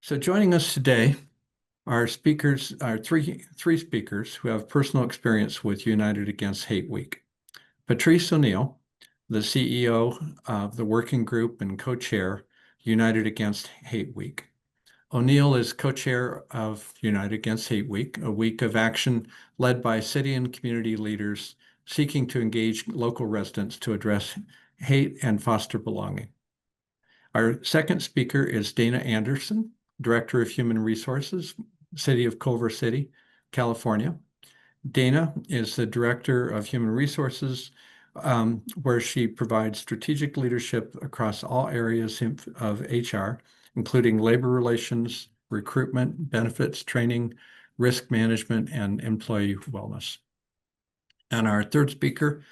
So joining us today are speakers, are three speakers who have personal experience with United Against Hate Week. Patrice O'Neill, the CEO of the working group and co-chair United Against Hate Week. O'Neill is co-chair of United Against Hate Week, a week of action led by city and community leaders seeking to engage local residents to address hate and foster belonging. Our second speaker is Dana Anderson, Director of Human Resources, City of Culver City, California. Dana is the Director of Human Resources, where she provides strategic leadership across all areas of HR, including labor relations, recruitment, benefits, training, risk management, and employee wellness. And our third speaker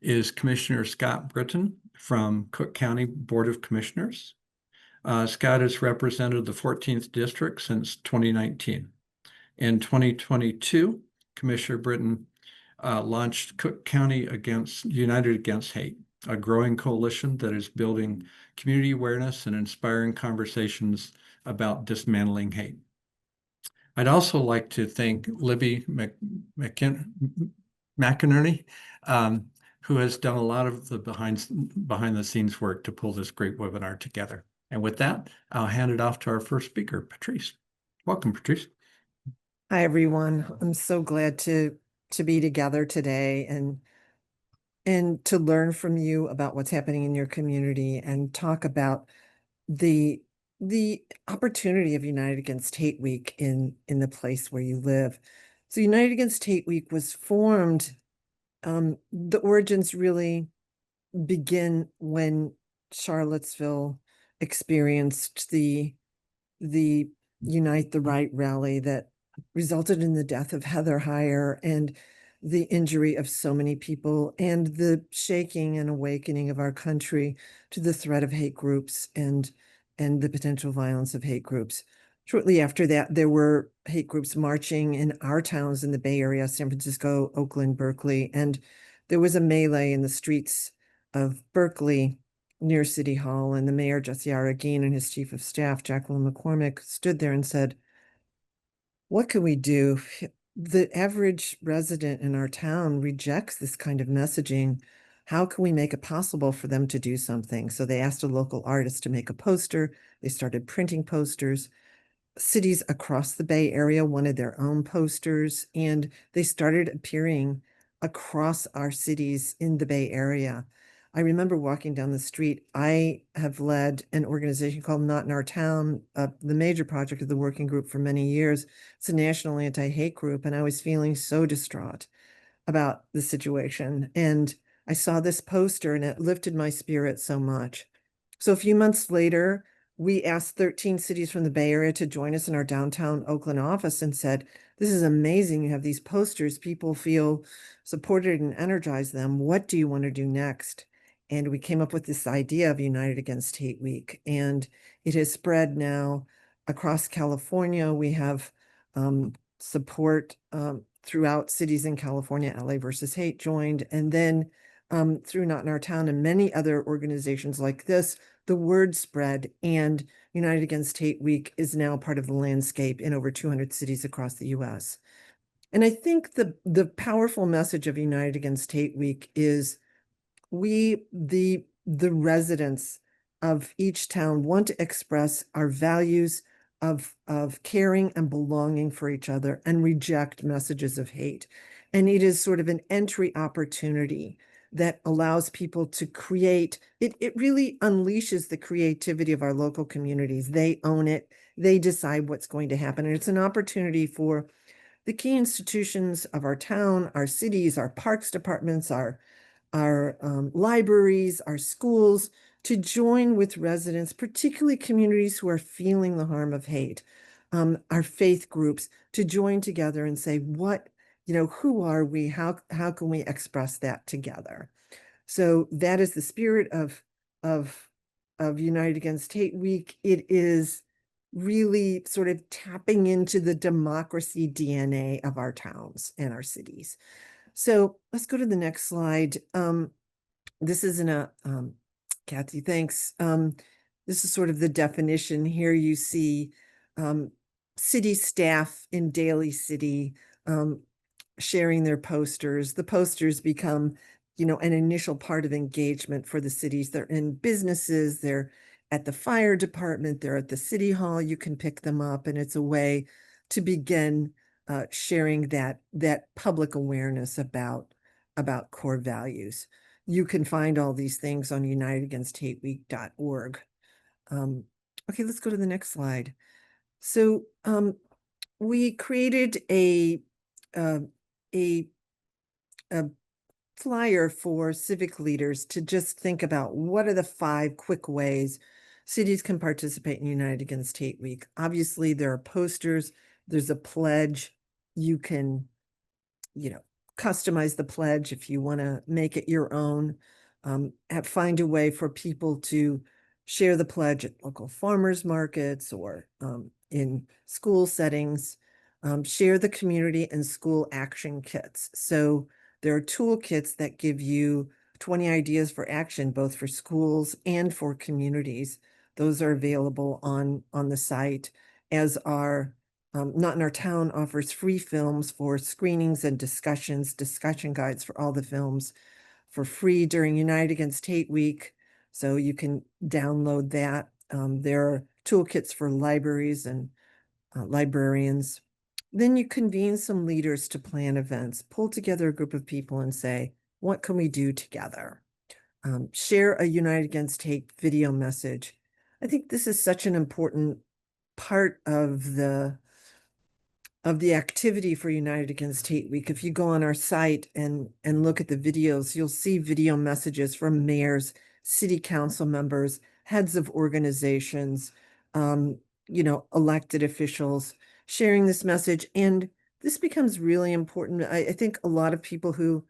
is Commissioner Scott Britton from Cook County Board of Commissioners. Scott has represented the 14th District since 2019. In 2022, Commissioner Britton launched Cook County United Against Hate, a growing coalition that is building community awareness and inspiring conversations about dismantling hate. I'd also like to thank Libby McInerney, who has done a lot of the behind the scenes work to pull this great webinar together. And with that, I'll hand it off to our first speaker, Patrice. Welcome, Patrice. Hi, everyone. I'm so glad to be together today and to learn from you about what's happening in your community and talk about the opportunity of United Against Hate Week in the place where you live. So United Against Hate Week was formed. The origins really begin when Charlottesville experienced the Unite the Right rally that resulted in the death of Heather Heyer and the injury of so many people and the shaking and awakening of our country to the threat of hate groups and the potential violence of hate groups. Shortly after that, there were hate groups marching in our towns in the Bay Area, San Francisco, Oakland, Berkeley, and there was a melee in the streets of Berkeley near City Hall, and the mayor, Jesse Arreguín, and his chief of staff, Jacqueline McCormick, stood there and said, "What can we do? The average resident in our town rejects this kind of messaging. How can we make it possible for them to do something?" So they asked a local artist to make a poster. They started printing posters. Cities across the Bay Area wanted their own posters, and they started appearing across our cities in the Bay Area. I remember walking down the street. I have led an organization called Not in Our Town, the major project of the working group for many years. It's a national anti-hate group, and I was feeling so distraught about the situation. And I saw this poster, and it lifted my spirit so much. So a few months later, we asked 13 cities from the Bay Area to join us in our downtown Oakland office and said, "This is amazing. You have these posters. People feel supported and energized them. What do you want to do next?" And we came up with this idea of United Against Hate Week, and it has spread now across California. We have support throughout cities in California. LA versus Hate joined, and then through Not in Our Town and many other organizations like this, the word spread, and United Against Hate Week is now part of the landscape in over 200 cities across the US. And I think the powerful message of United Against Hate Week is the residents of each town want to express our values of caring and belonging for each other and reject messages of hate. And it is sort of an entry opportunity that allows people to create. It really unleashes the creativity of our local communities. They own it. They decide what's going to happen. And it's an opportunity for the key institutions of our town, our cities, our parks departments, our libraries, our schools, to join with residents, particularly communities who are feeling the harm of hate, our faith groups, to join together and say, who are we? How can we express that together? So that is the spirit of United Against Hate Week. It is really sort of tapping into the democracy DNA of our towns and our cities. So let's go to the next slide. This isn't Kathy, thanks. This is sort of the definition. Here you see city staff in Daly City sharing their posters. The posters become, an initial part of engagement for the cities. They're in businesses, they're at the fire department, they're at the city hall. You can pick them up, and it's a way to begin sharing that public awareness about core values. You can find all these things on unitedagainsthateweek.org. Okay, let's go to the next slide. So we created uh, a a flyer for civic leaders to just think about what are the 5 quick ways cities can participate in United Against Hate Week. Obviously, there are posters, there's a pledge. You can, customize the pledge if you want to make it your own. Find a way for people to share the pledge at local farmers markets or in school settings. Share the community and school action kits. So there are toolkits that give you 20 ideas for action, both for schools and for communities. Those are available on the site, as are Not in Our Town offers free films for screenings and discussion guides for all the films for free during Unite Against Hate Week. So you can download that. There are toolkits for libraries and librarians. Then you convene some leaders to plan events, pull together a group of people and say, what can we do together? Share a Unite Against Hate video message. I think this is such an important part of the activity for United Against Hate Week. If you go on our site and look at the videos, you'll see video messages from mayors, city council members, heads of organizations, elected officials sharing this message. And this becomes really important. I think a lot of people who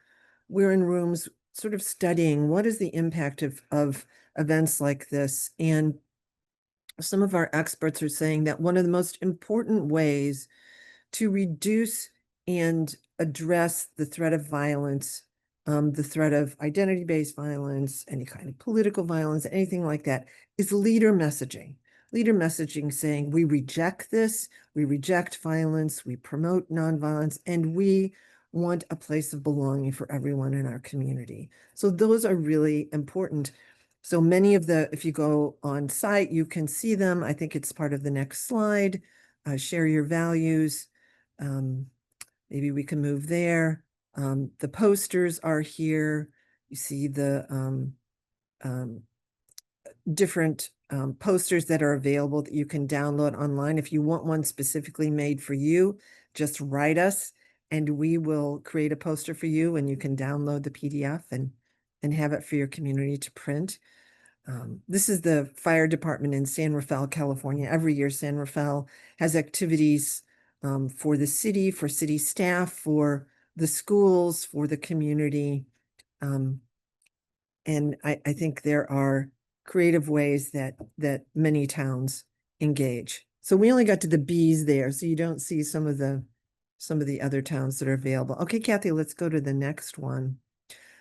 we're in rooms sort of studying what is the impact of events like this. And some of our experts are saying that one of the most important ways to reduce and address the threat of violence, the threat of identity-based violence, any kind of political violence, anything like that, is leader messaging. Leader messaging saying, we reject this, we reject violence, we promote nonviolence, and we want a place of belonging for everyone in our community. So those are really important. So many of if you go on site, you can see them. I think it's part of the next slide. Share your values. Maybe we can move there. The posters are here. You see the different posters that are available that you can download online. If you want one specifically made for you, just write us and we will create a poster for you, and you can download the PDF and have it for your community to print. This is the fire department in San Rafael, California. Every year, San Rafael has activities for the city, for city staff, for the schools, for the community. And I think there are creative ways that many towns engage. So we only got to the B's there, so you don't see some of the other towns that are available. Okay, Kathy, let's go to the next one.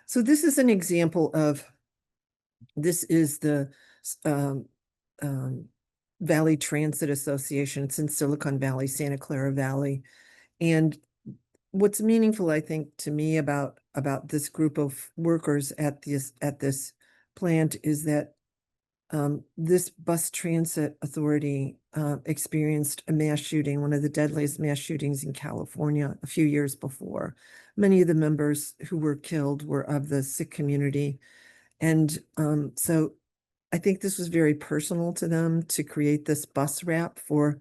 So this is an example this is the um, Valley Transit Association. It's in Silicon Valley, Santa Clara Valley. And what's meaningful, I think, to me about this group of workers at this plant is that this bus transit authority experienced a mass shooting, one of the deadliest mass shootings in California a few years before. Many of the members who were killed were of the Sikh community. And so I think this was very personal to them to create this bus wrap for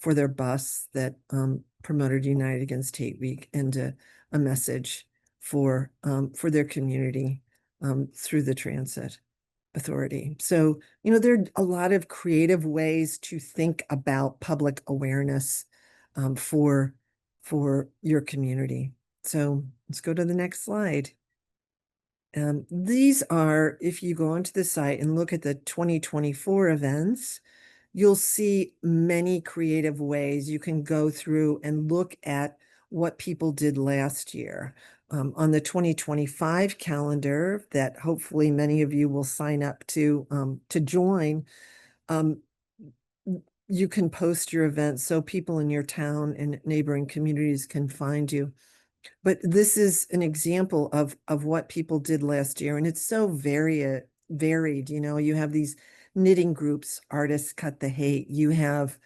their bus that promoted United Against Hate Week and a message for their community through the transit authority. So, there are a lot of creative ways to think about public awareness for your community. So let's go to the next slide. These are, if you go onto the site and look at the 2024 events, you'll see many creative ways you can go through and look at what people did last year. On the 2025 calendar that hopefully many of you will sign up to join, you can post your events so people in your town and neighboring communities can find you. But this is an example of what people did last year, and it's so varied. You know, you have these knitting groups, Artists Cut the Hate. You have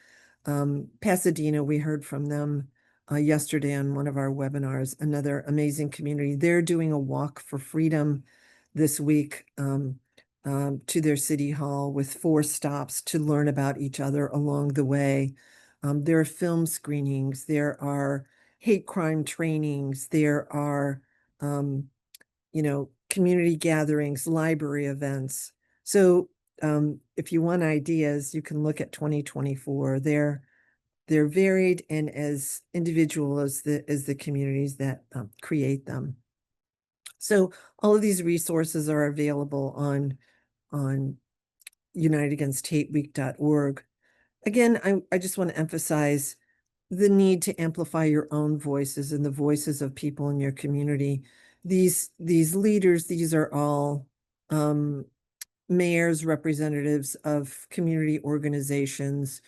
Pasadena, we heard from them yesterday on one of our webinars, another amazing community. They're doing a walk for freedom this week to their city hall with 4 stops to learn about each other along the way. There are film screenings, there are hate crime trainings, there are, community gatherings, library events. So if you want ideas, you can look at 2024. They're varied and as individual as the communities that create them. So all of these resources are available on unitedagainsthateweek.org. Again, I just want to emphasize the need to amplify your own voices and the voices of people in your community. These leaders, these are all mayors, representatives of community organizations,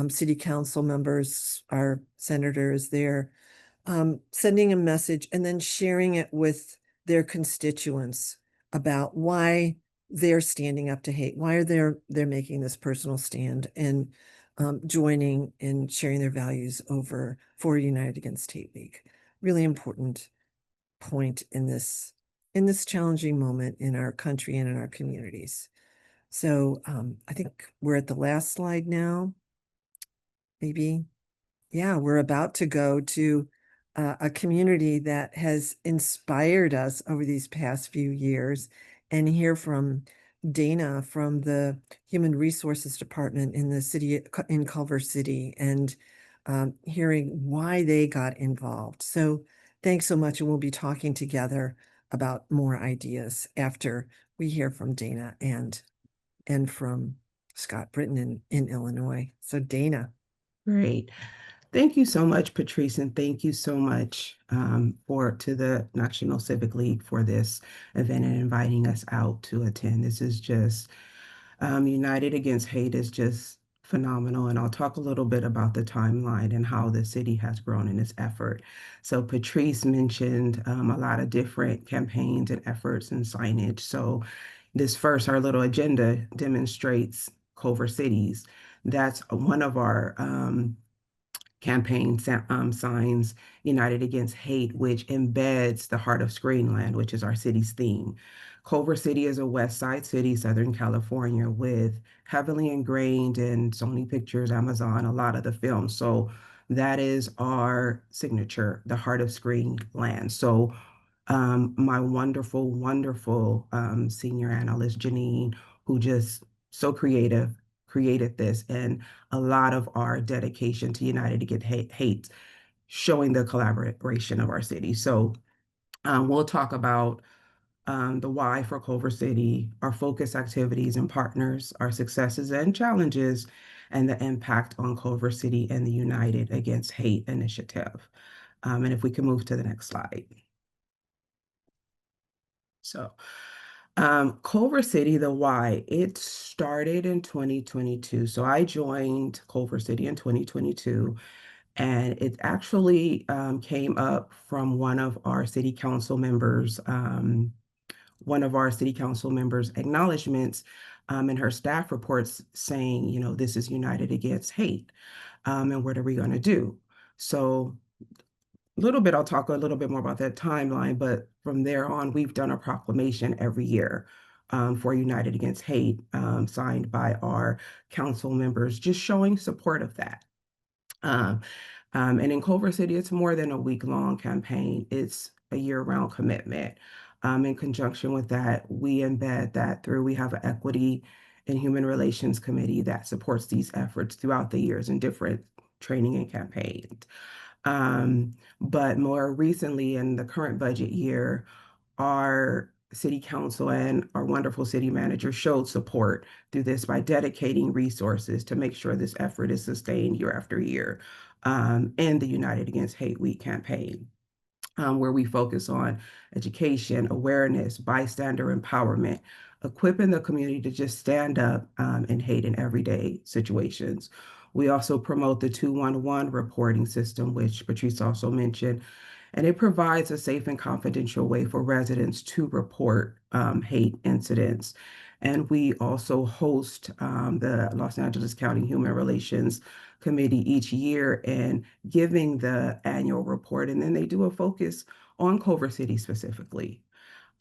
city council members, our senators. They're sending a message and then sharing it with their constituents about why they're standing up to hate, why they're making this personal stand and joining and sharing their values for United Against Hate Week. Really important point in this challenging moment in our country and in our communities. So I think we're at the last slide now. Maybe, yeah, we're about to go to a community that has inspired us over these past few years and hear from Dana from the Human Resources Department in the city in Culver City and hearing why they got involved. So thanks so much. And we'll be talking together about more ideas after we hear from Dana and from Scott Britton in Illinois. So Dana. Great. Thank you so much, Patrice, and thank you so much to the National Civic League for this event and inviting us out to attend. This is just United Against Hate is just phenomenal, and I'll talk a little bit about the timeline and how the city has grown in its effort. So Patrice mentioned a lot of different campaigns and efforts and signage. So our little agenda demonstrates Culver Cities. That's one of our campaign signs, United Against Hate, which embeds the heart of Screenland, which is our city's theme. Culver City is a West Side city, Southern California, with heavily ingrained in Sony Pictures, Amazon, a lot of the films. So that is our signature, the heart of Screenland. So my wonderful, wonderful senior analyst, Janine, who just so creative, created this, and a lot of our dedication to United Against Hate, showing the collaboration of our city. So we'll talk about the why for Culver City, our focus activities and partners, our successes and challenges, and the impact on Culver City and the United Against Hate initiative. And if we can move to the next slide. So Culver City, the why, it started in 2022. So I joined Culver City in 2022, and it actually came up from one of our city council members' acknowledgments in her staff reports saying, this is United Against Hate, and what are we going to do? So I'll talk a little bit more about that timeline, but from there on, we've done a proclamation every year for United Against Hate, signed by our council members, just showing support of that. And in Culver City, it's more than a week-long campaign. It's a year-round commitment. In conjunction with that, we have an equity and human relations committee that supports these efforts throughout the years in different training and campaigns. But more recently, in the current budget year, our city council and our wonderful city manager showed support through this by dedicating resources to make sure this effort is sustained year after year in the United Against Hate Week campaign, where we focus on education, awareness, bystander empowerment, equipping the community to just stand up and hate in everyday situations. We also promote the 211 reporting system, which Patrice also mentioned, and it provides a safe and confidential way for residents to report hate incidents. And we also host the Los Angeles County Human Relations Committee each year and giving the annual report. And then they do a focus on Culver City specifically.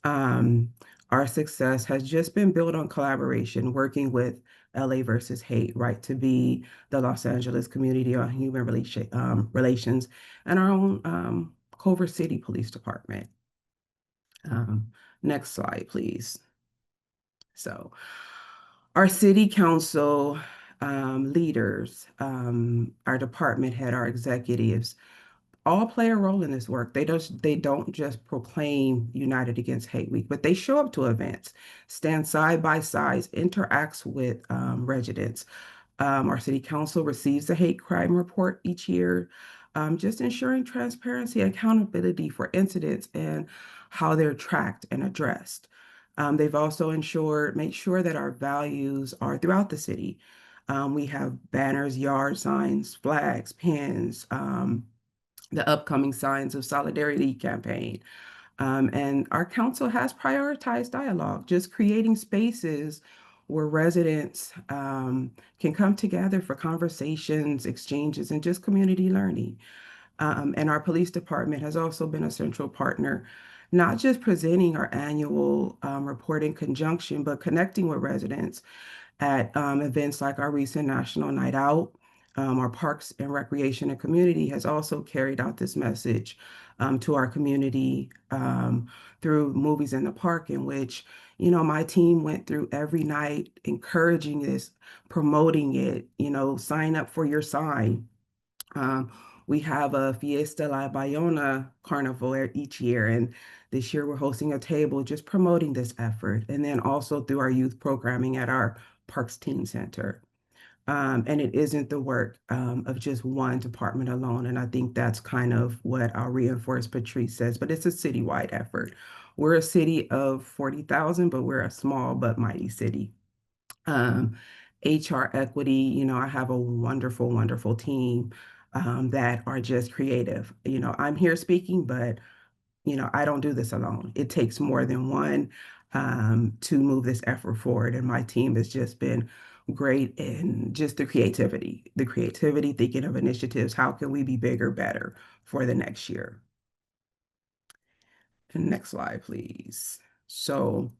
Um, our success has just been built on collaboration, working with LA versus Hate, right, to be the Los Angeles Community on Human Relations, and our own Culver City Police Department. Um, Next slide, please. So, our city council leaders, our department head, our executives, all play a role in this work. They don't just proclaim United Against Hate Week, but they show up to events, stand side by side, interacts with residents. Our city council receives a hate crime report each year, just ensuring transparency and accountability for incidents and how they're tracked and addressed. They've also made sure that our values are throughout the city. We have banners, yard signs, flags, pins, the upcoming Signs of Solidarity campaign. And our council has prioritized dialogue, just creating spaces where residents can come together for conversations, exchanges, and just community learning. And our police department has also been a central partner, not just presenting our annual report in conjunction, but connecting with residents at events like our recent National Night Out. Our Parks and Recreation and Community has also carried out this message to our community through Movies in the Park, in which, my team went through every night encouraging this, promoting it, sign up for your sign. Um, we have a Fiesta La Bayona Carnival each year, and this year we're hosting a table just promoting this effort, and then also through our youth programming at our Parks Teen Center. And it isn't the work of just one department alone. And I think that's kind of what I'll reinforce Patrice says, but it's a citywide effort. We're a city of 40,000, but we're a small but mighty city. Um, HR equity, I have a wonderful, wonderful team that are just creative. I'm here speaking, but I don't do this alone. It takes more than one to move this effort forward. And my team has just been great in just the creativity, thinking of initiatives. How can we be bigger, better for the next year? And next slide, please. So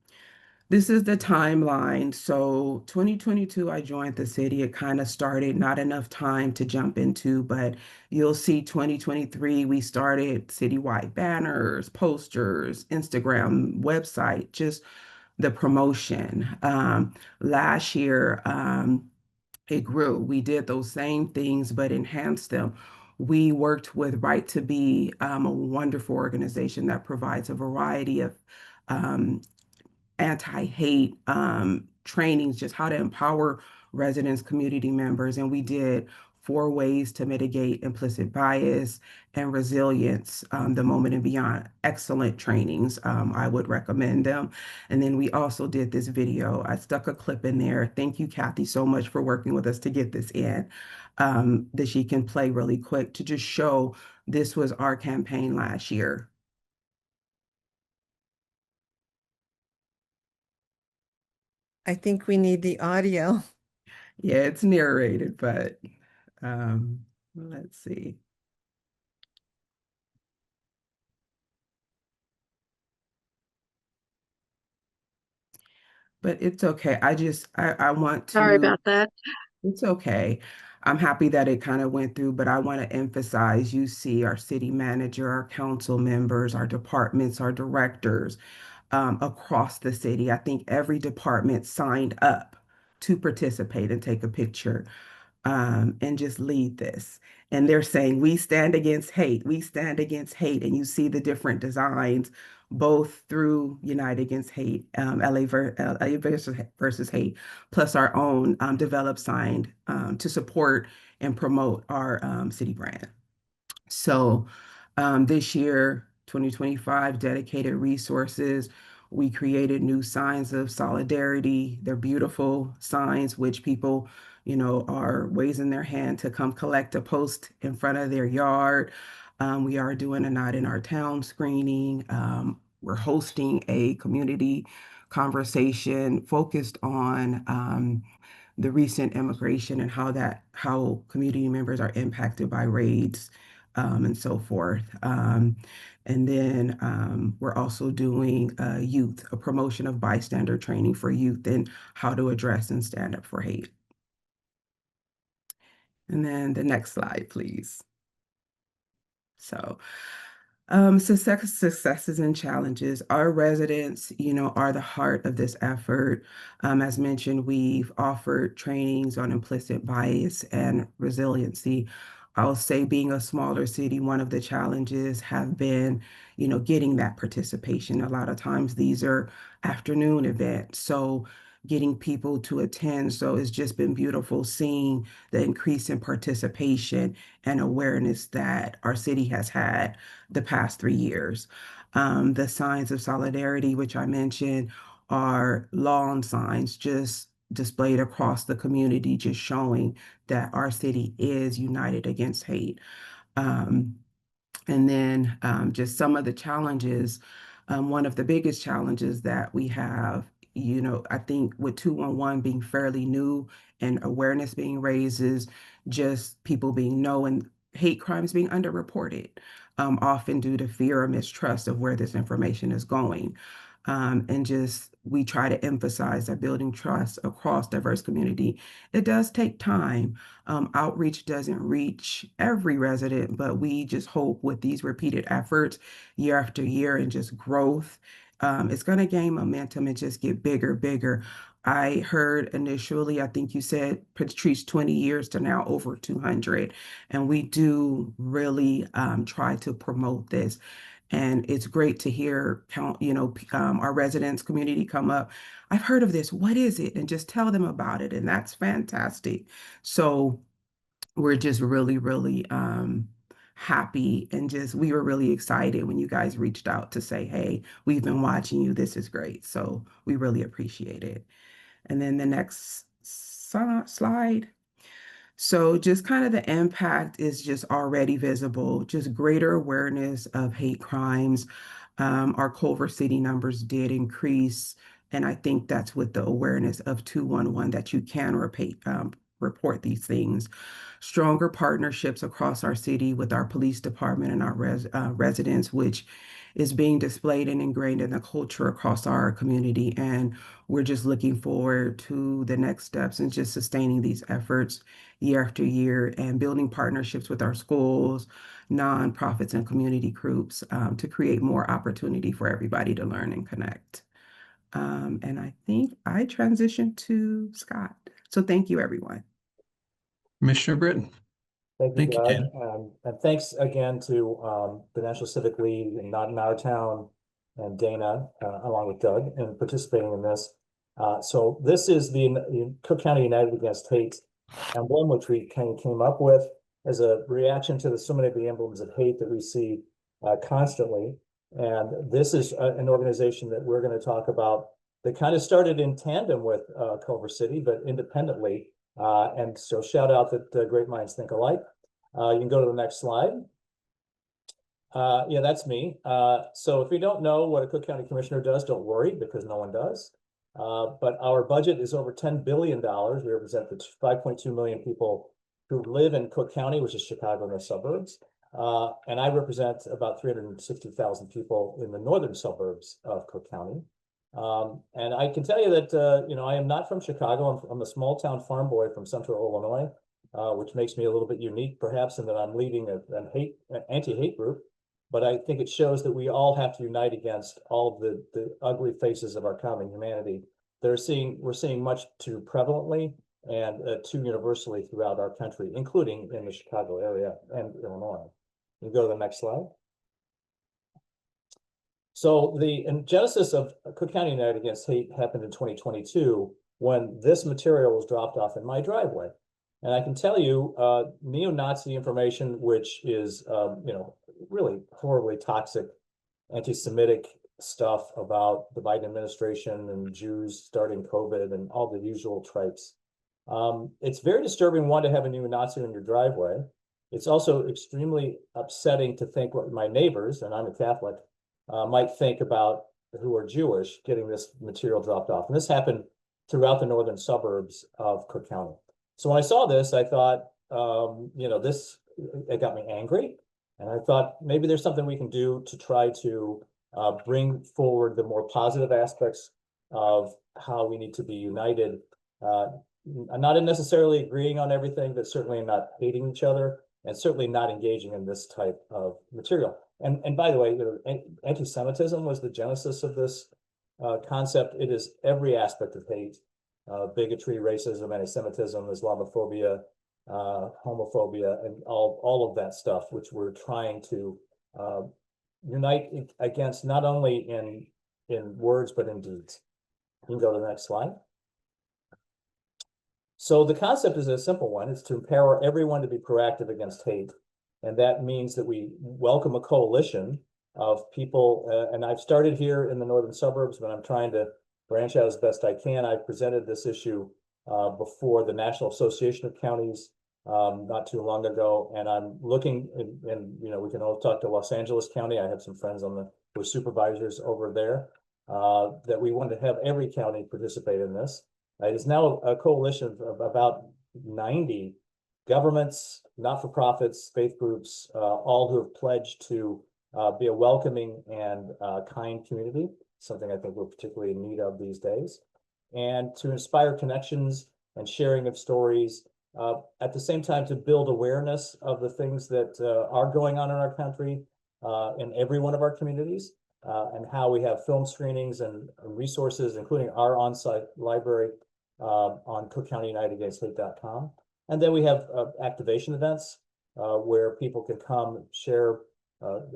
this is the timeline. So 2022, I joined the city. It kind of started, not enough time to jump into, but you'll see 2023, we started citywide banners, posters, Instagram, website, just the promotion. Last year, it grew. We did those same things, but enhanced them. We worked with Right to Be, a wonderful organization that provides a variety of um, anti-hate trainings, just how to empower residents, community members. And we did 4 ways to mitigate implicit bias and resilience, the moment and beyond. Excellent trainings. I would recommend them. And then we also did this video. I stuck a clip in there. Thank you, Kathy, so much for working with us to get this in, that she can play really quick to just show this was our campaign last year. I think we need the audio. Yeah, it's narrated, but let's see. But it's okay. I want Sorry to, about that. it's okay. I'm happy that it kind of went through, but I want to emphasize, you see our city manager, our council members, our departments, our directors across the city. I think every department signed up to participate and take a picture and just lead this. And they're saying, we stand against hate, we stand against hate. And you see the different designs, both through Unite Against Hate, LA versus Hate, plus our own developed sign to support and promote our city brand. So this year, 2025, dedicated resources. We created new signs of solidarity. They're beautiful signs, which people are raising their hand to come collect a post in front of their yard. We are doing a Not in Our Town screening. We're hosting a community conversation focused on the recent immigration and how community members are impacted by raids and so forth. And then we're also doing a promotion of bystander training for youth and how to address and stand up for hate. And then the next slide, please. So successes and challenges. Our residents, are the heart of this effort. As mentioned, we've offered trainings on implicit bias and resiliency. I'll say being a smaller city, one of the challenges have been, getting that participation. A lot of times these are afternoon events. So getting people to attend. So it's just been beautiful seeing the increase in participation and awareness that our city has had the past 3 years. The signs of solidarity, which I mentioned, are lawn signs just displayed across the community, just showing that our city is united against hate. Um, and then just some of the challenges. One of the biggest challenges that we have, I think with 211 being fairly new and awareness being raised is just people being known, hate crimes being underreported, often due to fear or mistrust of where this information is going. And just we try to emphasize that building trust across diverse community. It does take time. Outreach doesn't reach every resident, but we just hope with these repeated efforts year after year and just growth, it's going to gain momentum and just get bigger. I heard initially, I think you said, Patrice, 20 years to now over 200. And we do really try to promote this. And it's great to hear our residents community come up. I've heard of this. What is it? And just tell them about it. And that's fantastic. So we're just really happy and we were really excited when you guys reached out to say, hey, we've been watching you. This is great. So we really appreciate it. And then the next slide. So just kind of the impact is just already visible, just greater awareness of hate crimes. Our Culver City numbers did increase, and I think that's with the awareness of 211 that you can report these things. Stronger partnerships across our city with our police department and our residents, which is being displayed and ingrained in the culture across our community. And we're just looking forward to the next steps and just sustaining these efforts year after year and building partnerships with our schools, nonprofits, and community groups to create more opportunity for everybody to learn and connect. And I think I transitioned to Scott. So thank you, everyone. Commissioner Britton. Thank you, Thank you, Doug. Dan. And thanks again to the National Civic League and Not in Our Town and Dana, along with Doug, in participating in this. So this is the Cook County United Against Hate emblem, which we kind of came up with as a reaction to so many of the emblems of hate that we see constantly. And this is an organization that we're going to talk about that kind of started in tandem with Culver City, but independently. And so shout out that great minds think alike. You can go to the next slide. Yeah, that's me. So if you don't know what a Cook County Commissioner does, don't worry, because no one does. But our budget is over $10 billion. We represent the 5.2 million people who live in Cook County, which is Chicago and the suburbs. And I represent about 360,000 people in the northern suburbs of Cook County. And I can tell you that, I am not from Chicago. I'm a small town farm boy from central Illinois, which makes me a little bit unique, perhaps, in that I'm leading an anti-hate group. But I think it shows that we all have to unite against all of the ugly faces of our common humanity. We're seeing much too prevalently and too universally throughout our country, including in the Chicago area and Illinois. You go to the next slide. So the genesis of Cook County United Against Hate happened in 2022 when this material was dropped off in my driveway. And I can tell you, neo-Nazi information, which is, really horribly toxic, anti-Semitic stuff about the Biden administration and Jews starting COVID and all the usual tropes. It's very disturbing, one, to have a neo-Nazi in your driveway. It's also extremely upsetting to think what my neighbors, and I'm a Catholic, might think about who are Jewish getting this material dropped off. And this happened throughout the northern suburbs of Cook County. So when I saw this, I thought, it got me angry. And I thought maybe there's something we can do to try to bring forward the more positive aspects of how we need to be united. Not necessarily agreeing on everything, but certainly not hating each other, and certainly not engaging in this type of material. And by the way, anti-Semitism was the genesis of this concept. It is every aspect of hate, bigotry, racism, anti-Semitism, Islamophobia, homophobia, and all of that stuff, which we're trying to unite against, not only in words, but in deeds. You can go to the next slide. So the concept is a simple one. It's to empower everyone to be proactive against hate. And that means that we welcome a coalition of people. And I've started here in the northern suburbs, but I'm trying to branch out as best I can. I presented this issue before the National Association of Counties not too long ago. And I'm looking, and we can all talk to Los Angeles County. I have some friends who are supervisors over there, that we want to have every county participate in this. It is now a coalition of about 90 governments, not-for-profits, faith groups, all who have pledged to be a welcoming and kind community, something I think we're particularly in need of these days, and to inspire connections and sharing of stories, at the same time to build awareness of the things that are going on in our country, in every one of our communities, and how we have film screenings and resources, including our on-site library, on CookCountyUnitedAgainstHate.com. And then we have activation events where people can come share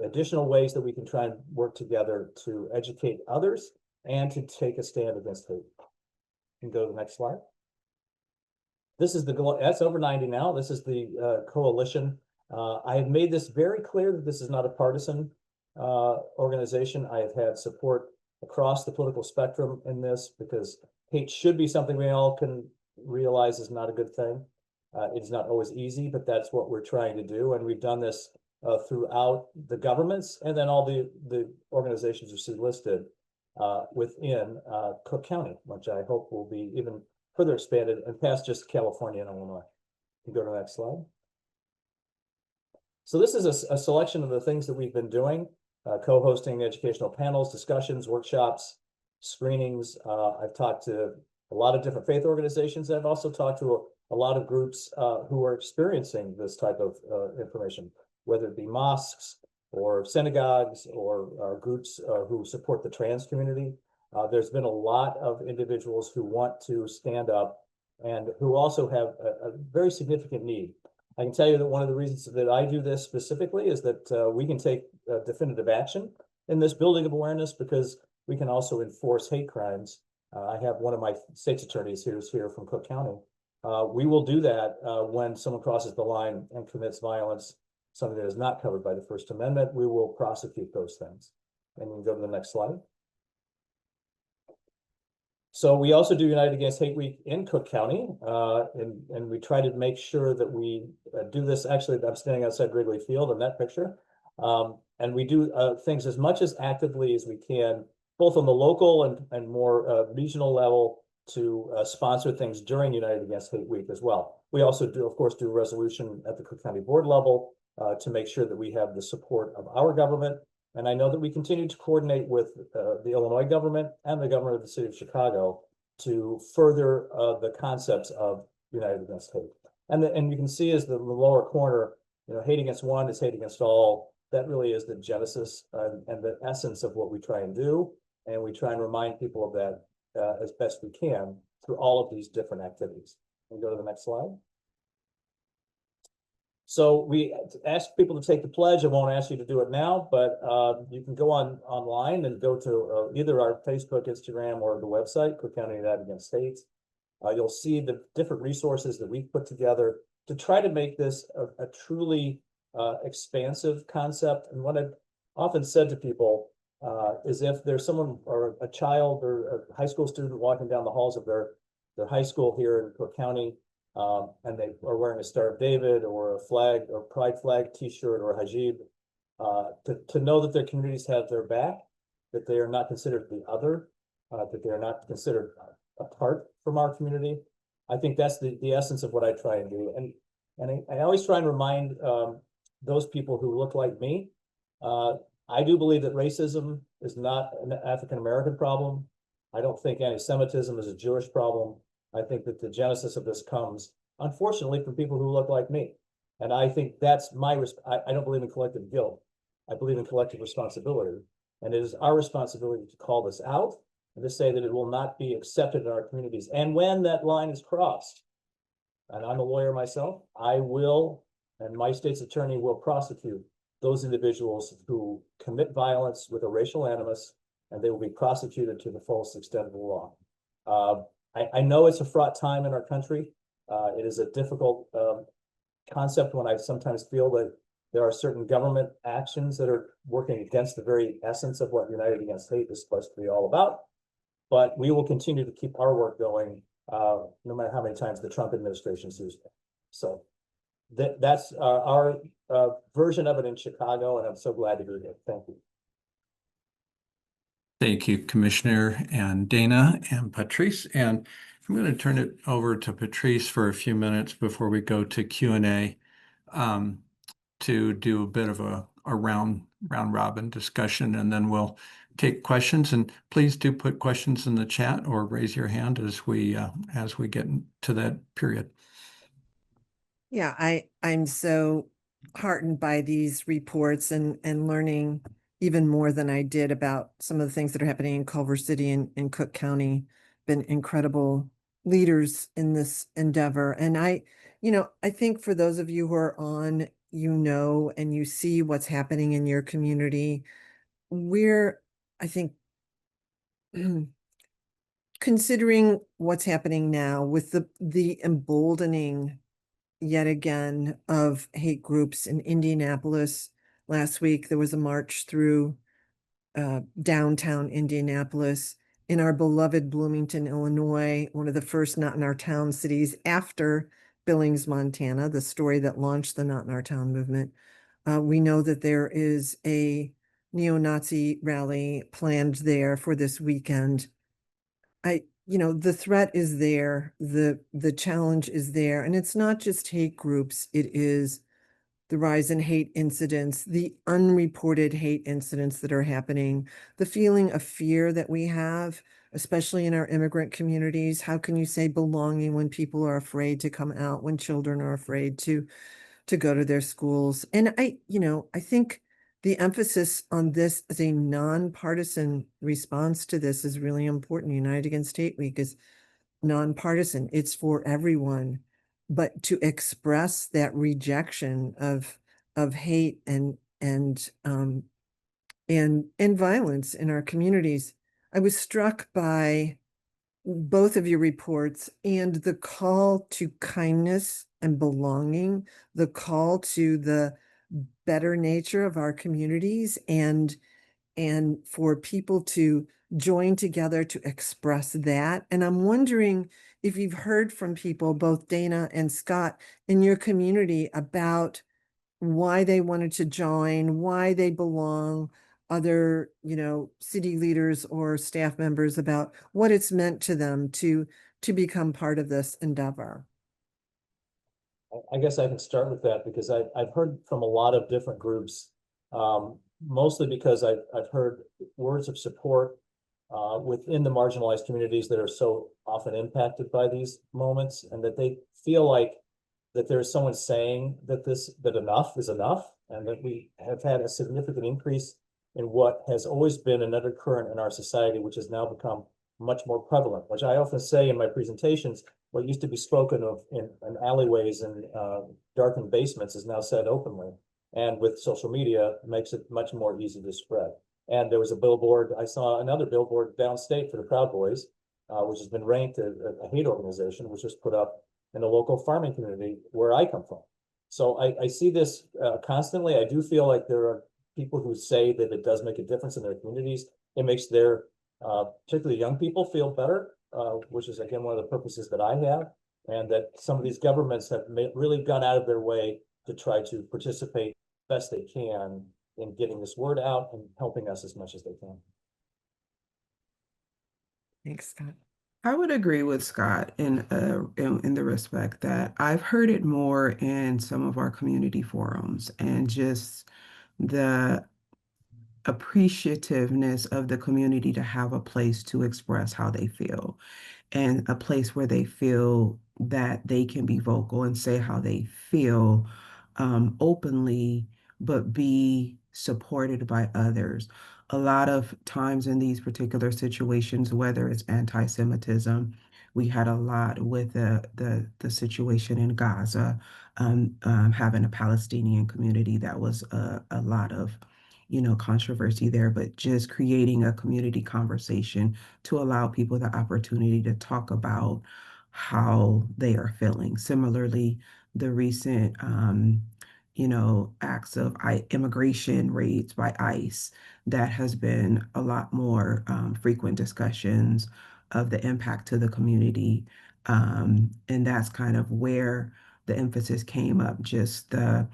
additional ways that we can try and work together to educate others and to take a stand against hate. You can go to the next slide. This is that's over 90 now. This is the coalition. I have made this very clear that this is not a partisan organization. I have had support across the political spectrum in this, because hate should be something we all can realize is not a good thing. It's not always easy, but that's what we're trying to do. And we've done this throughout the governments, and then all the organizations you see listed within Cook County, which I hope will be even further expanded and past just California and Illinois. You can go to the next slide. So this is a selection of the things that we've been doing, co-hosting educational panels, discussions, workshops, screenings. I've talked to a lot of different faith organizations. I've also talked to a lot of groups who are experiencing this type of information, whether it be mosques or synagogues or groups who support the trans community. There's been a lot of individuals who want to stand up and who also have a very significant need. I can tell you that one of the reasons that I do this specifically is that we can take definitive action in this building of awareness, because we can also enforce hate crimes. I have one of my state's attorneys who's here from Cook County. We will do that when someone crosses the line and commits violence, something that is not covered by the First Amendment. We will prosecute those things. And you can go to the next slide. So we also do United Against Hate Week in Cook County, and we try to make sure that we do this. Actually, I'm standing outside Wrigley Field in that picture. And we do things as much as actively as we can, both on the local and more regional level, to sponsor things during United Against Hate Week as well. We also do, of course, do a resolution at the Cook County Board level to make sure that we have the support of our government. And I know that we continue to coordinate with the Illinois government and the government of the city of Chicago to further the concepts of United Against Hate. And you can see as the lower corner, hate against one is hate against all. That really is the genesis and the essence of what we try and do. And we try and remind people of that as best we can through all of these different activities. Can we go to the next slide? So we ask people to take the pledge. I won't ask you to do it now, but you can go online and go to either our Facebook, Instagram, or the website, Cook County United Against Hate. You'll see the different resources that we've put together to try to make this a truly expansive concept. And what I've often said to people is if there's someone or a child or a high school student walking down the halls of their their high school here in Cook County, and they are wearing a Star of David or a flag or pride flag T-shirt or hijab, to know that their communities have their back, that they are not considered the other, that they are not considered apart from our community. I think that's the essence of what I try and do. And I always try and remind those people who look like me. I do believe that racism is not an African-American problem. I don't think anti-Semitism is a Jewish problem. I think that the genesis of this comes, unfortunately, from people who look like me. And I think that's I don't believe in collective guilt. I believe in collective responsibility. And it is our responsibility to call this out and to say that it will not be accepted in our communities. And when that line is crossed, and I'm a lawyer myself, I will, and my state's attorney will prosecute those individuals who commit violence with a racial animus, and they will be prosecuted to the fullest extent of the law. I know it's a fraught time in our country. It is a difficult concept when I sometimes feel that there are certain government actions that are working against the very essence of what United Against Hate is supposed to be all about. But we will continue to keep our work going, no matter how many times the Trump administration sues me. So that's our version of it in Chicago, and I'm so glad to be here. Thank you. Thank you, Commissioner and Dana and Patrice. And I'm going to turn it over to Patrice for a few minutes before we go to Q&A to do a bit of a round robin discussion, and then we'll take questions. And please do put questions in the chat or raise your hand as we get to that period. Yeah, I'm so heartened by these reports and learning even more than I did about some of the things that are happening in Culver City and in Cook County. Been incredible leaders in this endeavor. And I think for those of you who are on, and you see what's happening in your community, I think, considering what's happening now with the emboldening yet again of hate groups in Indianapolis. Last week, there was a march through downtown Indianapolis. In our beloved Bloomington, Illinois, one of the first Not in Our Town cities after Billings, Montana, the story that launched the Not in Our Town movement. We know that there is a neo-Nazi rally planned there for this weekend. The threat is there, the challenge is there, and it's not just hate groups, it is the rise in hate incidents, the unreported hate incidents that are happening, the feeling of fear that we have, especially in our immigrant communities. How can you say belonging when people are afraid to come out, when children are afraid to go to their schools? And I think the emphasis on this as a nonpartisan response to this is really important. United Against Hate Week is nonpartisan. It's for everyone. But to express that rejection of hate and violence in our communities, I was struck by both of your reports and the call to kindness and belonging, the call to the better nature of our communities, and for people to join together to express that. And I'm wondering if you've heard from people, both Dana and Scott, in your community about why they wanted to join, why they belong, other, city leaders or staff members, about what it's meant to them to become part of this endeavor. I guess I can start with that because I've heard from a lot of different groups, mostly because I've heard words of support within the marginalized communities that are so often impacted by these moments, and that they feel like that there's someone saying that enough is enough, and that we have had a significant increase in what has always been an undercurrent in our society, which has now become much more prevalent, which I often say in my presentations, what used to be spoken of in alleyways and darkened basements is now said openly. And with social media, it makes it much more easy to spread. And there was a billboard, I saw another billboard downstate for the Proud Boys, which has been ranked a hate organization, which was put up in the local farming community where I come from. So I see this constantly. I do feel like there are people who say that it does make a difference in their communities. It makes their, particularly young people, feel better. which is again one of the purposes that I have, and that some of these governments have really gone out of their way to try to participate best they can in getting this word out and helping us as much as they can. Thanks, Scott. I would agree with Scott in the respect that I've heard it more in some of our community forums and just the appreciativeness of the community to have a place to express how they feel and a place where they feel that they can be vocal and say how they feel openly, but be supported by others. A lot of times in these particular situations, whether it's anti-Semitism, we had a lot with the situation in Gaza, having a Palestinian community that was a lot of controversy there, but just creating a community conversation to allow people the opportunity to talk about how they are feeling. Similarly, the recent, acts of immigration raids by ICE, that has been a lot more frequent discussions of the impact to the community. And that's kind of where the emphasis came up, just the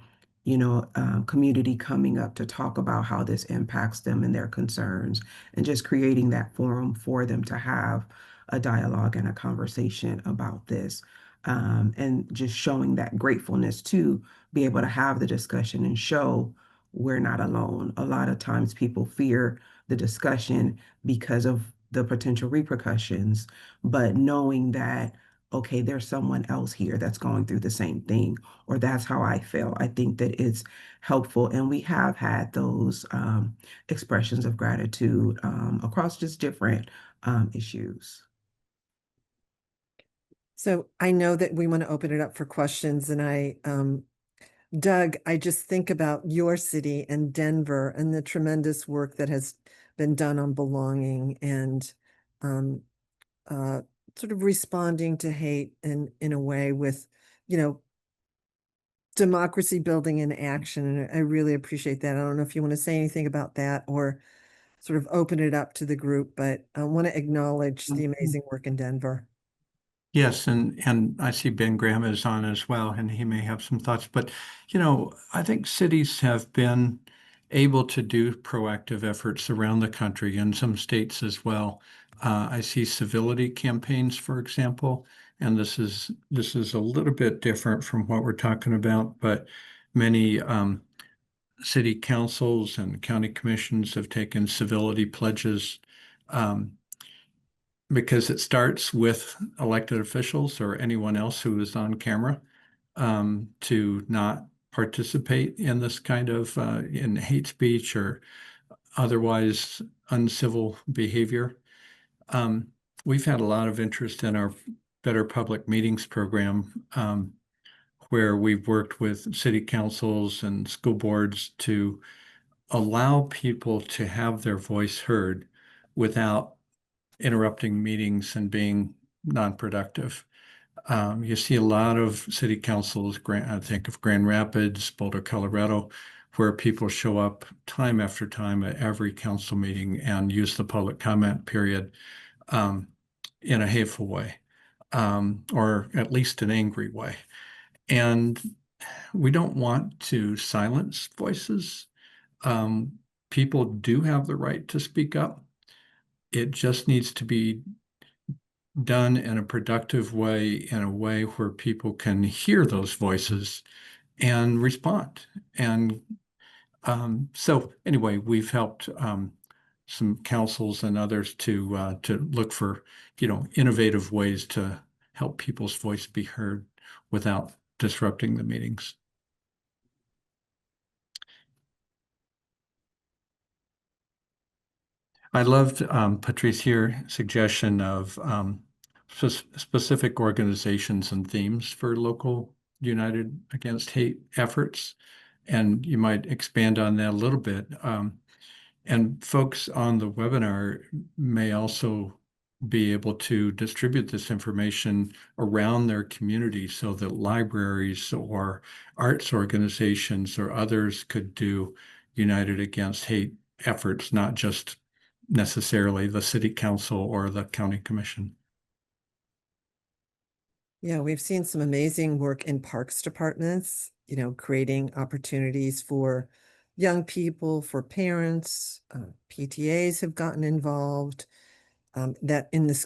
community coming up to talk about how this impacts them and their concerns, and just creating that forum for them to have a dialogue and a conversation about this. And just showing that gratefulness to be able to have the discussion and show we're not alone. A lot of times people fear the discussion because of the potential repercussions, but knowing that, okay, there's someone else here that's going through the same thing, or that's how I feel. I think that it's helpful. And we have had those expressions of gratitude across just different issues. So I know that we want to open it up for questions, and Doug, I just think about your city and Denver and the tremendous work that has been done on belonging and um, sort of responding to hate in a way with, democracy building in action. And I really appreciate that. I don't know if you want to say anything about that or sort of open it up to the group, but I want to acknowledge the amazing work in Denver. Yes, and I see Ben Graham is on as well, and he may have some thoughts. But, I think cities have been able to do proactive efforts around the country, and some states as well. I see civility campaigns, for example, and this is a little bit different from what we're talking about, but many city councils and county commissions have taken civility pledges. Because it starts with elected officials or anyone else who is on camera to not participate in this kind of in hate speech or otherwise uncivil behavior. We've had a lot of interest in our Better Public Meetings program, where we've worked with city councils and school boards to allow people to have their voice heard without interrupting meetings and being non-productive. You see a lot of city councils, I think of Grand Rapids, Boulder, Colorado, where people show up time after time at every council meeting and use the public comment period in a hateful way, or at least an angry way. And we don't want to silence voices. People do have the right to speak up. It just needs to be done in a productive way, in a way where people can hear those voices and respond. And so anyway, we've helped some councils and others to look for, innovative ways to help people's voice be heard without disrupting the meetings. I loved Patrice here suggestion of specific organizations and themes for local United Against Hate efforts. And you might expand on that a little bit. And folks on the webinar may also be able to distribute this information around their community so that libraries or arts organizations or others could do United Against Hate efforts, not just necessarily the city council or the county commission. Yeah, we've seen some amazing work in parks departments, creating opportunities for young people, for parents. PTAs have gotten involved. That in the the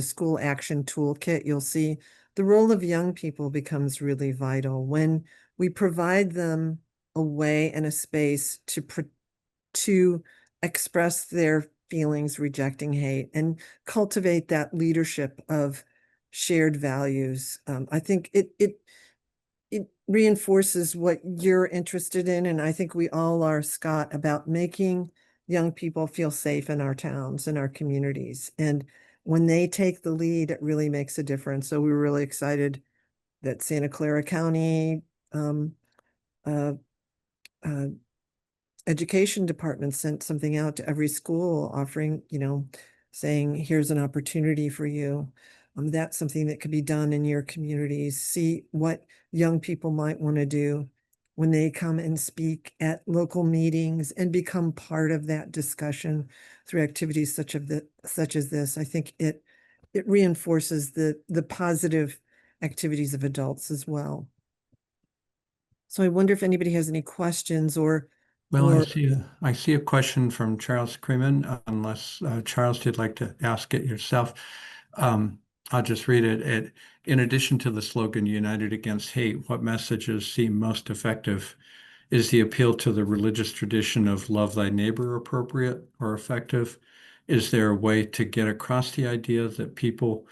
school action toolkit, you'll see the role of young people becomes really vital when we provide them a way and a space to express their feelings, rejecting hate, and cultivate that leadership of shared values. I think it reinforces what you're interested in, and I think we all are, Scott, about making young people feel safe in our towns and our communities. And when they take the lead, it really makes a difference. So we were really excited that Santa Clara County um, uh, uh, education department sent something out to every school offering, saying, here's an opportunity for you. That's something that could be done in your communities. See what young people might want to do when they come and speak at local meetings and become part of that discussion through activities such as this. I think it reinforces the positive activities of adults as well. So I wonder if anybody has any questions or Well, or I see a question from Charles Creeman, unless Charles, you'd like to ask it yourself. Um, I'll just read it. In addition to the slogan United Against Hate, what messages seem most effective? Is the appeal to the religious tradition of love thy neighbor appropriate or effective? Is there a way to get across the idea that people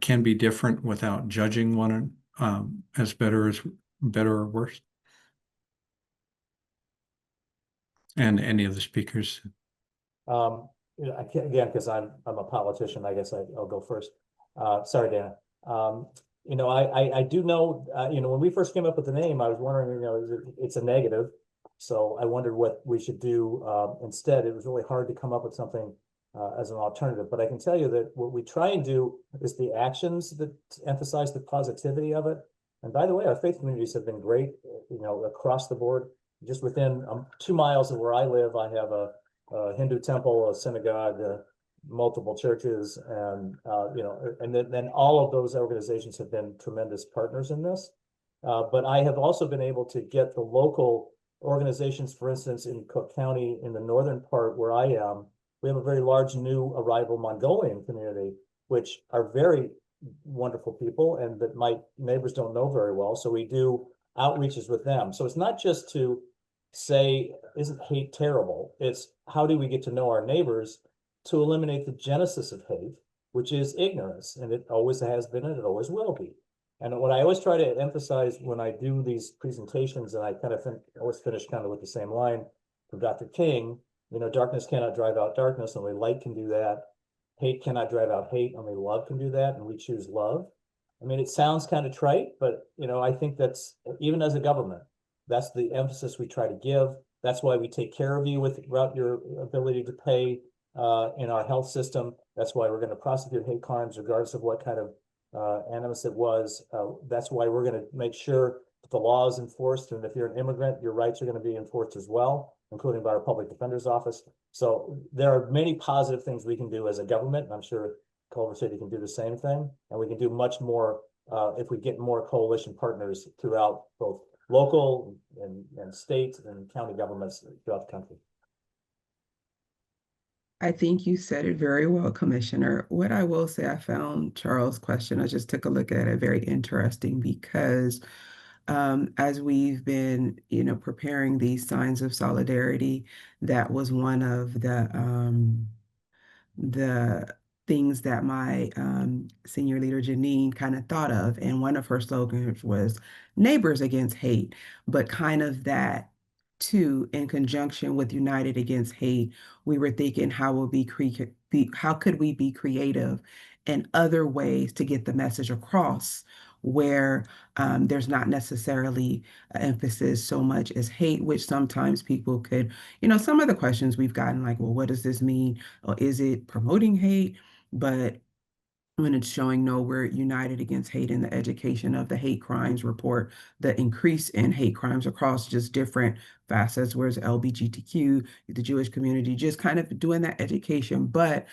can be different without judging one as better or worse? And any of the speakers. I can't, again, because I'm a politician, I guess I'll go first. Sorry, Dana. I do know, when we first came up with the name, I was wondering, it's a negative. So I wondered what we should do instead. It was really hard to come up with something as an alternative. But I can tell you that what we try and do is the actions that emphasize the positivity of it. And by the way, our faith communities have been great, across the board. Just within 2 miles of where I live, I have a Hindu temple, a synagogue, multiple churches, and and then all of those organizations have been tremendous partners in this. But I have also been able to get the local organizations, for instance, in Cook County, in the northern part where I am, we have a very large new arrival Mongolian community, which are very wonderful people and that my neighbors don't know very well. So we do outreaches with them. So it's not just to say, isn't hate terrible? It's how do we get to know our neighbors to eliminate the genesis of hate, which is ignorance. And it always has been and it always will be. And what I always try to emphasize when I do these presentations, and I kind of always finish kind of with the same line from Dr. King, darkness cannot drive out darkness, only light can do that. Hate cannot drive out hate, only love can do that, and we choose love. I mean, it sounds kind of trite, but I think that's, even as a government, that's the emphasis we try to give. That's why we take care of you without your ability to pay in our health system. That's why we're going to prosecute hate crimes regardless of what kind of animus it was. That's why we're going to make sure that the law is enforced. And if you're an immigrant, your rights are going to be enforced as well, including by our public defender's office. So there are many positive things we can do as a government. And I'm sure Culver City can do the same thing. And we can do much more if we get more coalition partners throughout both local and state and county governments throughout the country. I think you said it very well, Commissioner. What I will say, I found Charles' question, I just took a look at it, very interesting because as we've been, preparing these signs of solidarity, that was one of the things that my senior leader Janine kind of thought of. And one of her slogans was neighbors against hate, but kind of that too, in conjunction with United Against Hate, we were thinking how could we be creative in other ways to get the message across where there's not necessarily an emphasis so much as hate, which sometimes people could, some of the questions we've gotten like, well, what does this mean? Or is it promoting hate? But when it's showing no, we're united against hate in the education of the hate crimes report, the increase in hate crimes across just different facets, whereas LGBTQ, the Jewish community, just kind of doing that education. But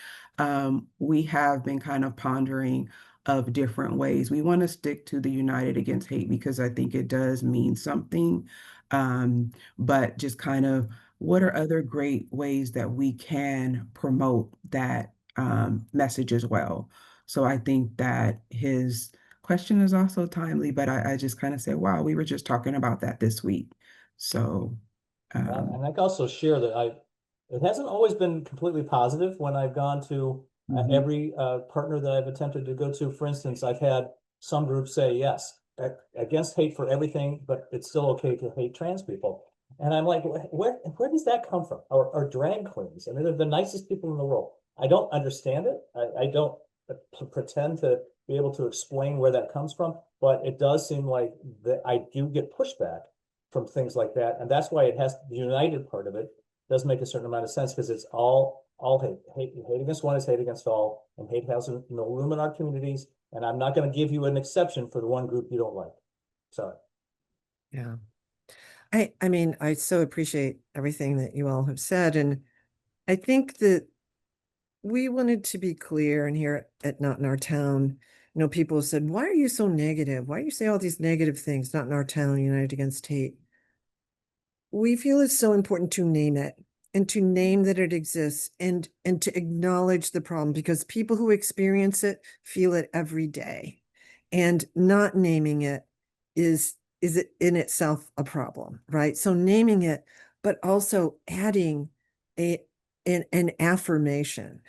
we have been kind of pondering of different ways. We want to stick to the United Against Hate because I think it does mean something. But just kind of what are other great ways that we can promote that message as well? So I think that his question is also timely, but I just kind of said, wow, we were just talking about that this week. So, And I can also share that it hasn't always been completely positive when I've gone to mhm, every partner that I've attempted to go to. For instance, I've had some groups say, yes, against hate for everything, but it's still okay to hate trans people. And I'm like, where does that come from? Or drag queens? I mean, they're the nicest people in the world. I don't understand it. I don't pretend to be able to explain where that comes from, but it does seem like that I do get pushback from things like that. And that's why it has the united part of it does make a certain amount of sense because it's all hate. Hate against one is hate against all, and hate has no room in our communities. And I'm not going to give you an exception for the one group you don't like. Sorry. Yeah. I mean, I so appreciate everything that you all have said. And I think that we wanted to be clear, and here at Not in Our Town, people said, why are you so negative? Why do you say all these negative things? Not in Our Town, United Against Hate. We feel it's so important to name it and to name that it exists and to acknowledge the problem because people who experience it feel it every day. And not naming it is it in itself a problem, right? So naming it, but also adding an affirmation.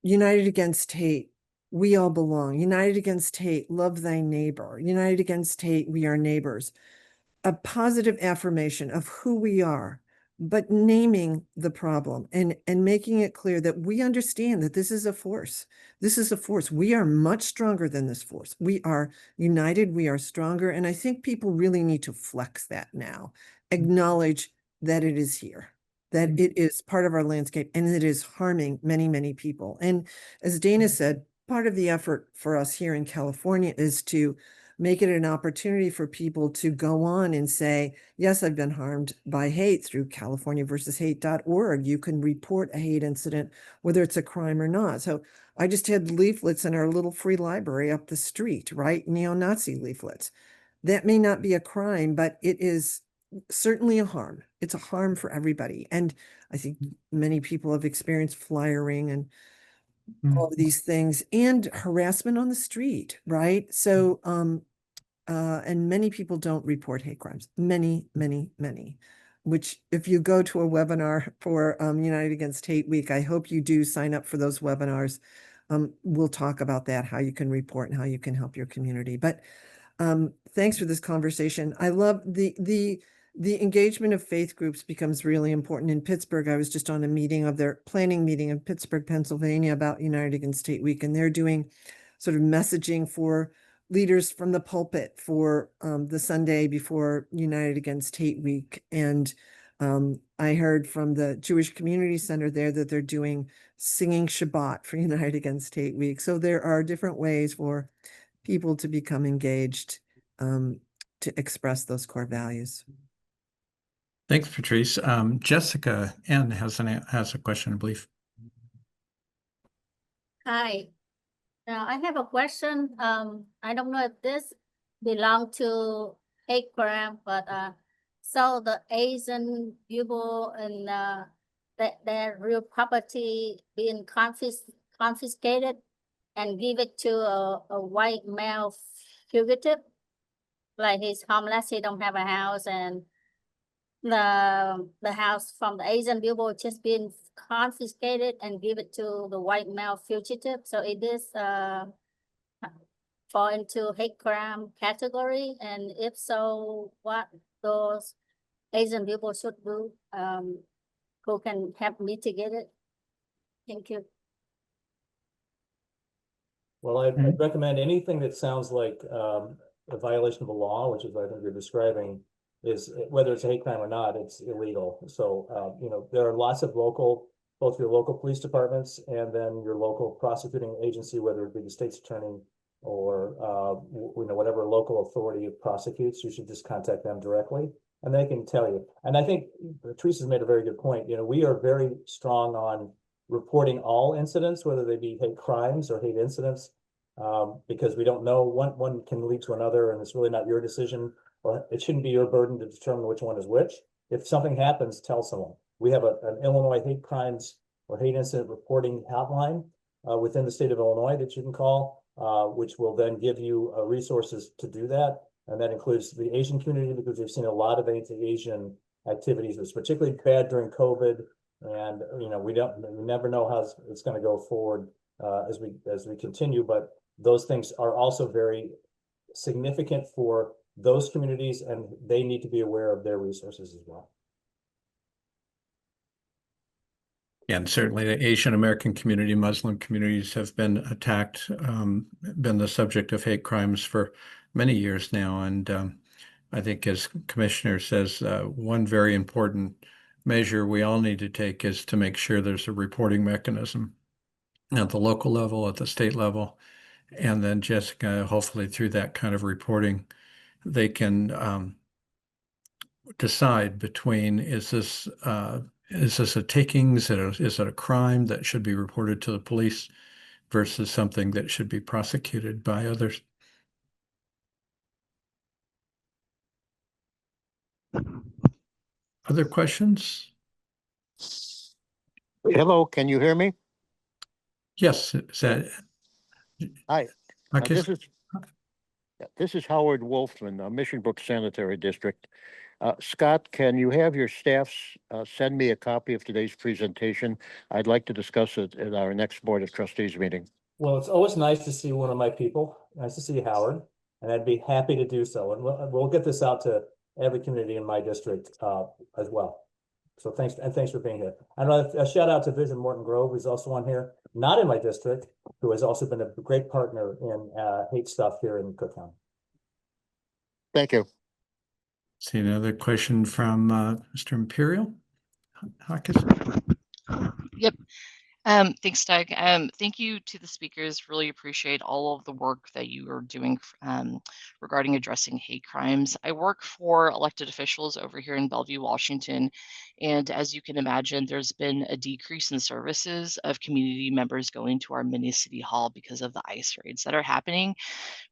United Against Hate, we all belong. United Against Hate, love thy neighbor. United Against Hate, we are neighbors. A positive affirmation of who we are, but naming the problem and making it clear that we understand that this is a force. This is a force. We are much stronger than this force. We are united. We are stronger. And I think people really need to flex that now, acknowledge that it is here, that it is part of our landscape and it is harming many, many people. And as Dana said, part of the effort for us here in California is to make it an opportunity for people to go on and say, yes, I've been harmed by hate through CaliforniaVersusHate.org. You can report a hate incident, whether it's a crime or not. So I just had leaflets in our little free library up the street, right? Neo-Nazi leaflets. That may not be a crime, but it is certainly a harm. It's a harm for everybody. And I think many people have experienced flyering and all of these things and harassment on the street, right? So, and many people don't report hate crimes. Many, many, many. Which, if you go to a webinar for United Against Hate Week, I hope you do sign up for those webinars. We'll talk about that, how you can report and how you can help your community. But thanks for this conversation. I love the engagement of faith groups becomes really important. In Pittsburgh, I was just on a meeting of their planning meeting in Pittsburgh, Pennsylvania about United Against Hate Week, and they're doing sort of messaging for leaders from the pulpit for the Sunday before United Against Hate Week. And I heard from the Jewish Community Center there that they're doing singing Shabbat for United Against Hate Week. So there are different ways for people to become engaged to express those core values. Thanks, Patrice. Jessica N has a question, I believe. Hi, I have a question. I don't know if this belongs to hate crime, but so the Asian people and their real property being confiscated and give it to a white male fugitive, like he's homeless, he don't have a house, and the house from the Asian people just being confiscated and give it to the white male fugitive. So it is fall into hate crime category, and if so, what those Asian people should do who can help mitigate it? Thank you. Well, I'd recommend anything that sounds like a violation of the law, which is what I think you're describing, is whether it's a hate crime or not, it's illegal. So, there are lots of both your local police departments and then your local prosecuting agency, whether it be the state's attorney or, whatever local authority prosecutes, you should just contact them directly and they can tell you. And I think Patrice has made a very good point. We are very strong on reporting all incidents, whether they be hate crimes or hate incidents. because we don't know, one can lead to another, and it's really not your decision, or it shouldn't be your burden to determine which one is which. If something happens, tell someone. We have an Illinois hate crimes or hate incident reporting hotline within the state of Illinois that you can call, which will then give you resources to do that. And that includes the Asian community, because we've seen a lot of anti-Asian activities. It was particularly bad during COVID. And, you know, we never know how it's going to go forward as we continue, but those things are also very significant for those communities, and they need to be aware of their resources as well. And certainly the Asian American community, Muslim communities have been attacked, been the subject of hate crimes for many years now. And I think, as Commissioner says, one very important measure we all need to take is to make sure there's a reporting mechanism at the local level, at the state level. And then Jessica, hopefully through that kind of reporting, they can decide between, is this a taking? Is it a crime that should be reported to the police versus something that should be prosecuted by others? Other questions? Hello, can you hear me? Yes, is that? Hi, Marcus? this is Howard Wolfman, Mission Brook Sanitary District. Scott, can you have your staffs send me a copy of today's presentation? I'd like to discuss it at our next Board of Trustees meeting. Well, it's always nice to see one of my people. Nice to see Howard, and I'd be happy to do so. And we'll get this out to every community in my district as well. So thanks for being here. And a shout out to Vision Morton Grove, who's also on here, not in my district, who has also been a great partner in hate stuff here in Cook County. Thank you. See another question from Mr. Imperial. Hawkins? Yep. Thanks, Doug. Thank you to the speakers. Really appreciate all of the work that you are doing regarding addressing hate crimes. I work for elected officials over here in Bellevue, Washington. And as you can imagine, there's been a decrease in services of community members going to our mini city hall because of the ICE raids that are happening.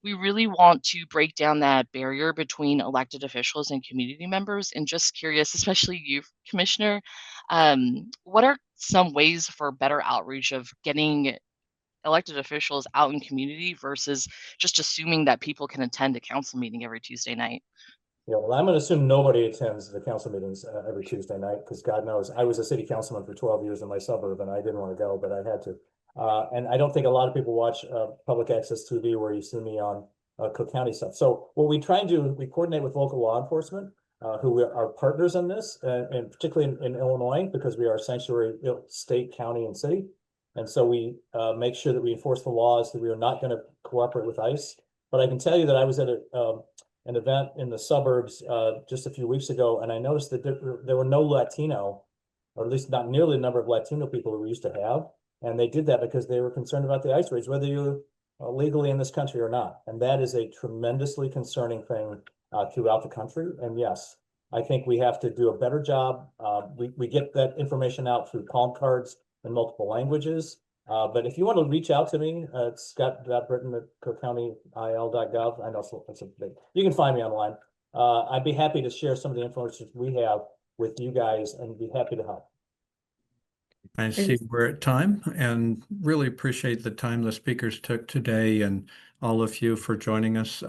We really want to break down that barrier between elected officials and community members. And just curious, especially you, Commissioner, what are some ways for better outreach of getting elected officials out in community versus just assuming that people can attend a council meeting every Tuesday night? Yeah, well, I'm going to assume nobody attends the council meetings every Tuesday night, because God knows I was a city councilman for 12 years in my suburb, and I didn't want to go, but I had to. And I don't think a lot of people watch public access TV where you see me on Cook County stuff. So what we try and do, we coordinate with local law enforcement, who are partners in this, and particularly in Illinois, because we are a sanctuary state, county, and city. And so we make sure that we enforce the laws, that we are not going to cooperate with ICE. But I can tell you that I was at an event in the suburbs just a few weeks ago, and I noticed that there were no Latino, or at least not nearly the number of Latino people we used to have. And they did that because they were concerned about the ICE raids, whether you're legally in this country or not. And that is a tremendously concerning thing throughout the country. And yes, I think we have to do a better job. We get that information out through palm cards in multiple languages. But if you want to reach out to me, it's Scott.Britton at cookcountyil.gov. I know it's a big, you can find me online. I'd be happy to share some of the information we have with you guys and be happy to help. I see we're at time, and really appreciate the time the speakers took today and all of you for joining us.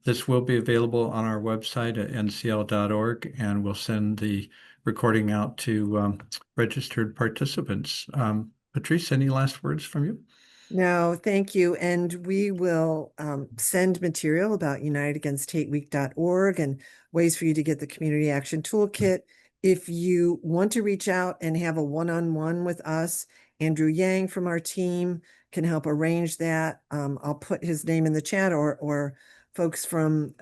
This will be available on our website at ncl.org, and we'll send the recording out to registered participants. Patrice, any last words from you? No, thank you. And we will send material about unitedagainsthateweek.org and ways for you to get the Community Action Toolkit. If you want to reach out and have a one-on-one with us, Andrew Yang from our team can help arrange that. I'll put his name in the chat, or folks from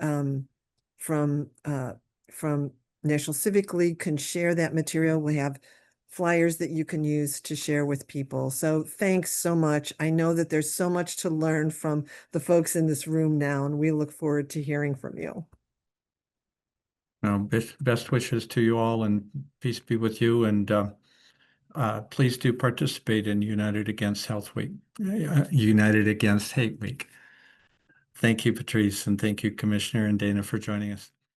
National Civic League can share that material. We have flyers that you can use to share with people. So thanks so much. I know that there's so much to learn from the folks in this room now, and we look forward to hearing from you. Best wishes to you all, and peace be with you. And please do participate in United Against United Against Hate Week. Thank you, Patrice, and thank you, Commissioner and Dana, for joining us.